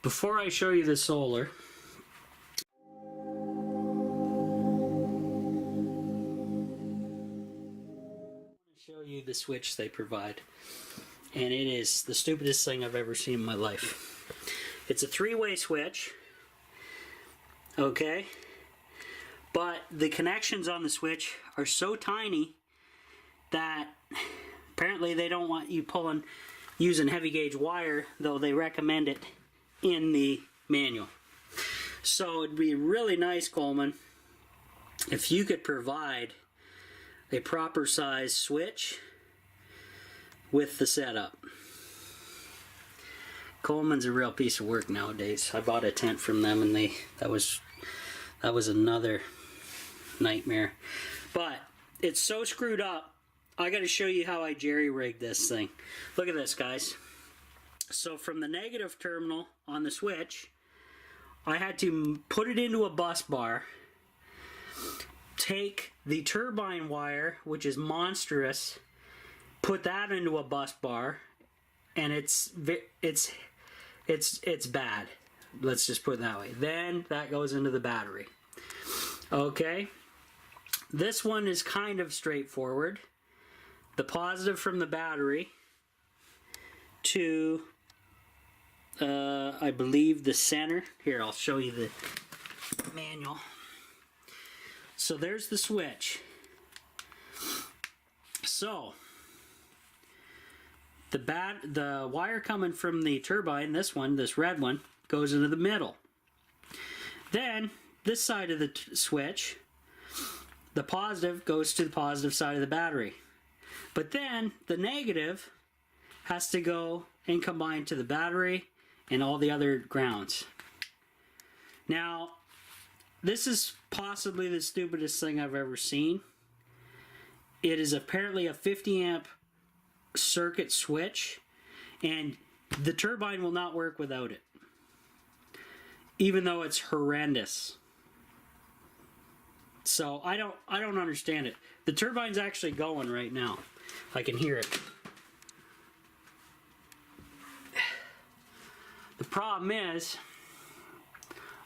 Before I show you the solar, show you the switch they provide, and it is the stupidest thing I've ever seen in my life. It's a three-way switch, okay, but the connections on the switch are so tiny that apparently they don't want you using heavy gauge wire, though they recommend it in the manual. So it'd be really nice, Coleman, if you could provide a proper size switch with the setup. Coleman's a real piece of work nowadays. I bought a tent from them, and that was another nightmare. But it's so screwed up. I got to show you how I jerry-rigged this thing. Look at this, guys. So from the negative terminal on the switch, I had to put it into a bus bar, take the turbine wire, which is monstrous, put that into a bus bar, and it's bad. Let's just put it that way. Then that goes into the battery. Okay, this one is kind of straightforward. The positive from the battery to I believe the center. Here, I'll show you the manual. So there's the switch. So the wire coming from the turbine, this red one, goes into the middle. Then this side of the switch, the positive goes to the positive side of the battery. But then the negative has to go and combine to the battery and all the other grounds. Now, this is possibly the stupidest thing I've ever seen. It is apparently a 50 amp circuit switch, and the turbine will not work without it, even though it's horrendous. So I don't understand it. The turbine's actually going right now. I can hear it. The problem is,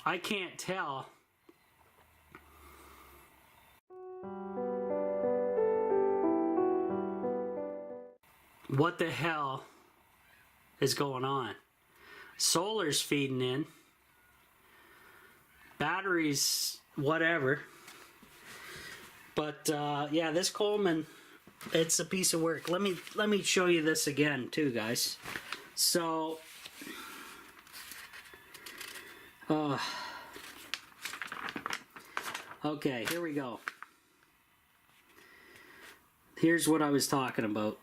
I can't tell what the hell is going on. Solar's feeding in, batteries, whatever. But yeah, this Coleman, it's a piece of work. Let me show you this again too, guys. So okay, here we go. Here's what I was talking about.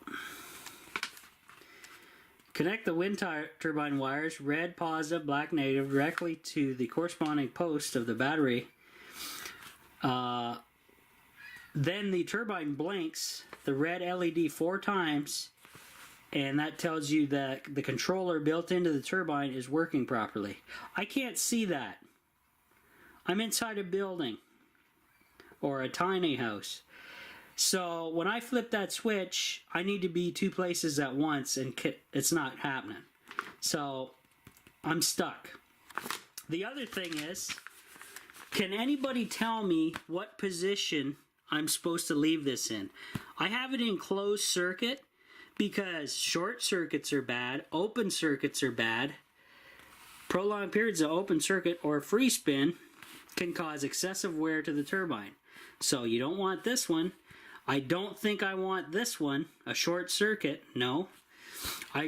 Connect the wind turbine wires, red positive, black negative, directly to the corresponding post of the battery. Then the turbine blinks the red LED 4 times, and that tells you that the controller built into the turbine is working properly. I can't see that. I'm inside a building or a tiny house. So when I flip that switch, I need to be two places at once, and it's not happening. So I'm stuck. The other thing is, can anybody tell me what position I'm supposed to leave this in? I have it in closed circuit because short circuits are bad, open circuits are bad. Prolonged periods of open circuit or free spin can cause excessive wear to the turbine. So you don't want this one. I don't think I want this one, a short circuit, no.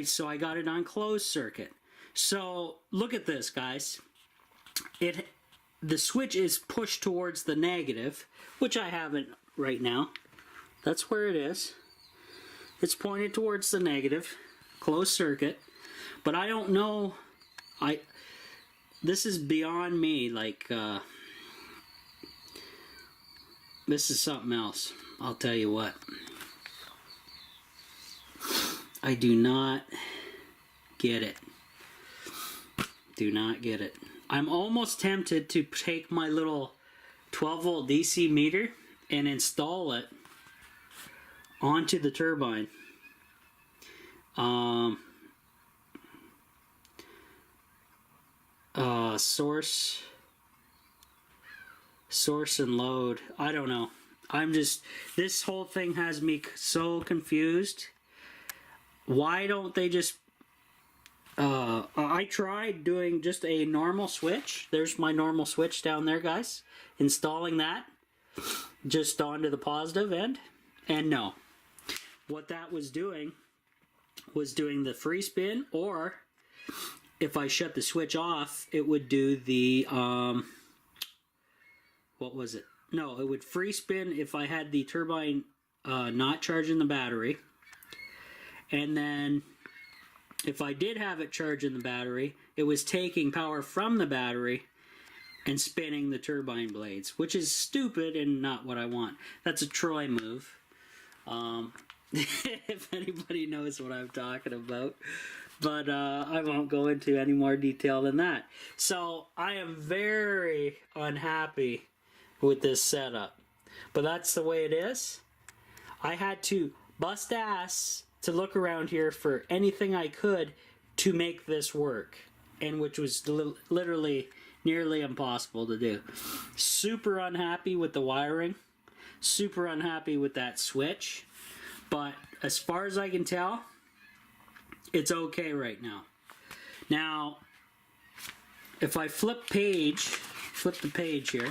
So I got it on closed circuit. So look at this, guys. The switch is pushed towards the negative, which I haven't right now. That's where it is. It's pointed towards the negative, closed circuit. But I don't know, this is beyond me, like, this is something else. I'll tell you what. I do not get it. Do not get it. I'm almost tempted to take my little 12 volt DC meter and install it onto the turbine. source and load. I don't know. This whole thing has me so confused. Why don't they just I tried doing just a normal switch. There's my normal switch down there, guys. Installing that just onto the positive end. And no. What that was doing the free spin, or if I shut the switch off, it would do the what was it? No, it would free spin if I had the turbine not charging the battery. And then if I did have it charging the battery, it was taking power from the battery and spinning the turbine blades, which is stupid and not what I want. That's a Troy move. If anybody knows what I'm talking about. But I won't go into any more detail than that. So I am very unhappy with this setup. But that's the way it is. I had to bust ass to look around here for anything I could to make this work, and which was literally nearly impossible to do. Super unhappy with the wiring, super unhappy with that switch, but as far as I can tell, it's okay right now. Now, if I flip the page here,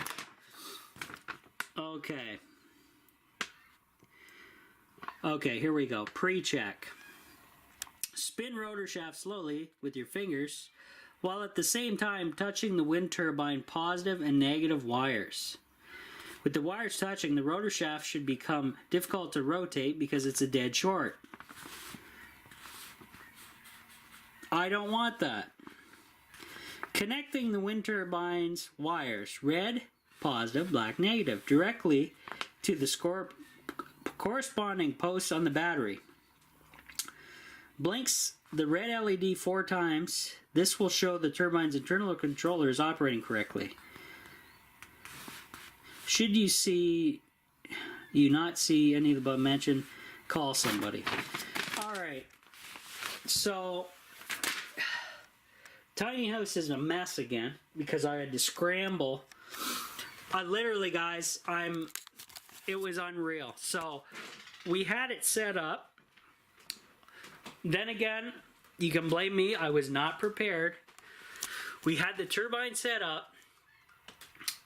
Okay, here we go. Pre-check. Spin rotor shaft slowly with your fingers, while at the same time touching the wind turbine positive and negative wires. With the wires touching, the rotor shaft should become difficult to rotate because it's a dead short. I don't want that. Connecting the wind turbine's wires, red positive, black negative, directly to the corresponding posts on the battery. Blinks the red LED 4 times. This will show the turbine's internal controller is operating correctly. Should you not see any of the above mentioned, call somebody. Alright, so tiny house is a mess again because I had to scramble. I literally, guys, it was unreal. So we had it set up. Then again, you can blame me. I was not prepared. We had the turbine set up.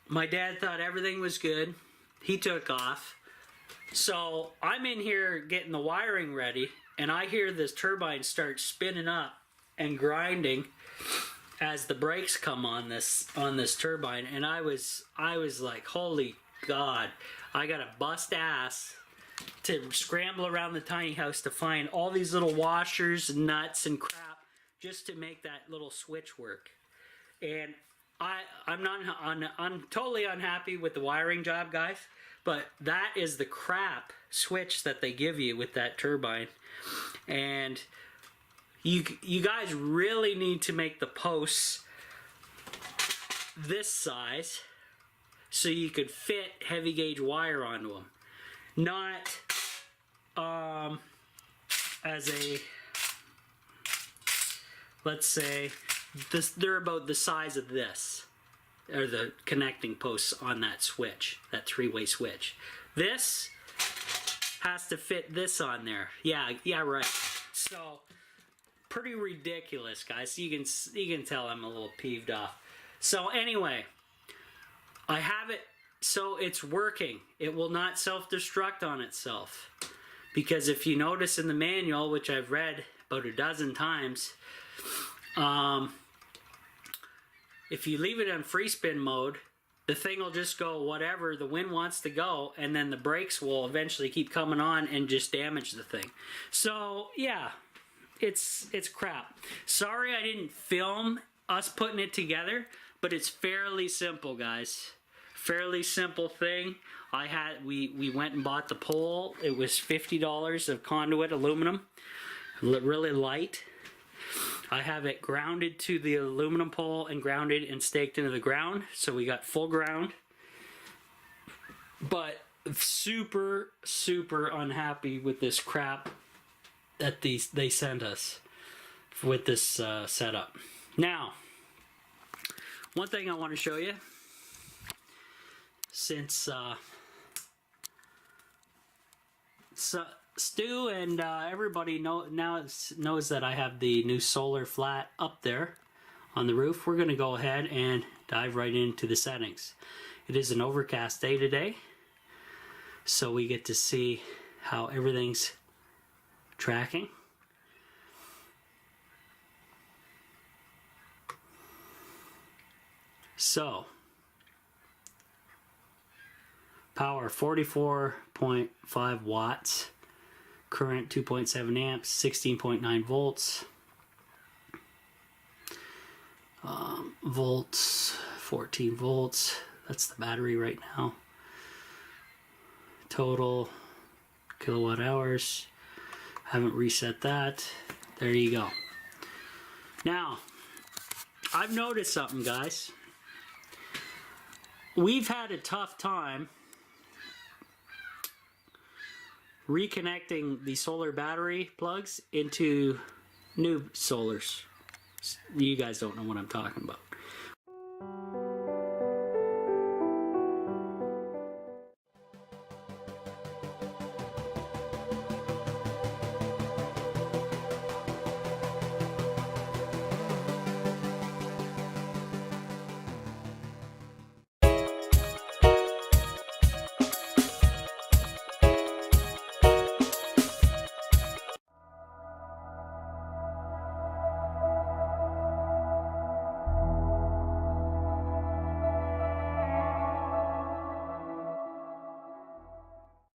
My dad thought everything was good. He took off. So I'm in here getting the wiring ready, and I hear this turbine start spinning up and grinding as the brakes come on this turbine, and I was like, holy God, I gotta bust ass to scramble around the tiny house to find all these little washers and nuts and crap just to make that little switch work. And I'm totally unhappy with the wiring job, guys, but that is the crap switch that they give you with that turbine. And you guys really need to make the posts this size so you could fit heavy gauge wire onto them. Not as a, let's say, they're about the size of this, or the connecting posts on that switch, that 3-way switch. This has to fit this on there. Yeah, right. So pretty ridiculous, guys. You can tell I'm a little peeved off. So anyway, I have it so it's working. It will not self-destruct on itself. Because if you notice in the manual, which I've read about a dozen times, if you leave it on free spin mode, the thing will just go whatever the wind wants to go, and then the brakes will eventually keep coming on and just damage the thing. So yeah, it's crap. Sorry I didn't film us putting it together, but it's fairly simple, guys. Fairly simple thing. We went and bought the pole. It was $50 of conduit aluminum, really light. I have it grounded to the aluminum pole and grounded and staked into the ground, so we got full ground. But super unhappy with this crap that they sent us with this setup. Now, One thing I want to show you, since Stu and everybody knows that I have the new solar flat up there on the roof, we're going to go ahead and dive right into the settings. It is an overcast day today, so we get to see how everything's tracking. So, power 44.5 watts, current 2.7 amps, 16.9 volts, volts, 14 volts, that's the battery right now. Total kilowatt hours, haven't reset that. There you go. Now, I've noticed something, guys. We've had a tough time reconnecting the solar battery plugs into new solars. You guys don't know what I'm talking about.